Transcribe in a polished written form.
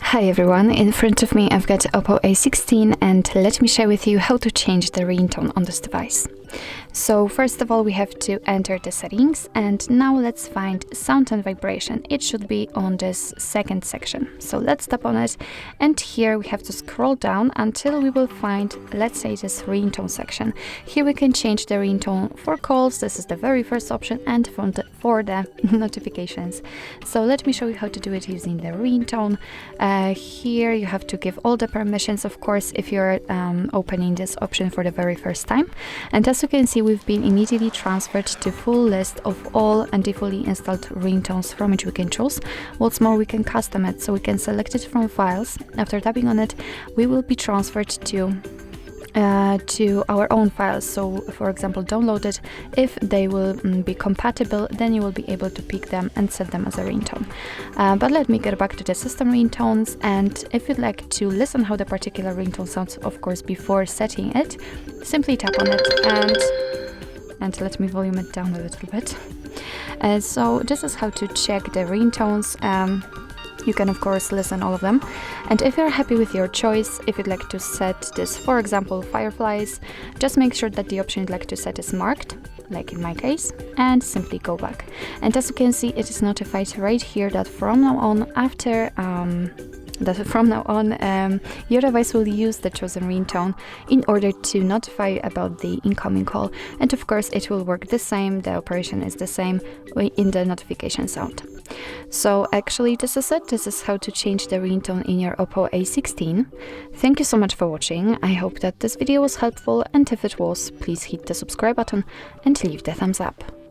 Hi everyone, in front of me I've got OPPO A16 and let me share with you how to change the ringtone on this device. So first of all we have to enter the settings, and now let's find sound and vibration. It should be on this second section. So let's tap on it, and here we have to scroll down until we will find, let's say, this ringtone section. Here we can change the ringtone for calls, this is the very first option, and for the notifications. So let me show you how to do it using the ringtone. Here you have to give all the permissions, of course, if you're opening this option for the very first time. And as you can see, we've been immediately transferred to full list of all and fully installed ringtones from which we can choose. What's more, we can custom it, so we can select it from files. After tapping on it, we will be transferred to our own files. So for example, download it. If they will be compatible, then you will be able to pick them and set them as a ringtone. But let me get back to the system ringtones, and if you'd like to listen how the particular ringtone sounds, of course, before setting it, simply tap on it and let me volume it down a little bit. So this is how to check the ringtones. You can of course listen all of them, and if you're happy with your choice, if you'd like to set this, for example, fireflies, just make sure that the option you'd like to set is marked, like in my case, and simply go back. And as you can see, it is notified right here that from now on, your device will use the chosen ringtone in order to notify you about the incoming call. And of course it will work the same, the operation is the same in the notification sound. So actually this is it. This is how to change the ringtone in your OPPO A16. Thank you so much for watching. I hope that this video was helpful, and if it was, please hit the subscribe button and leave the thumbs up.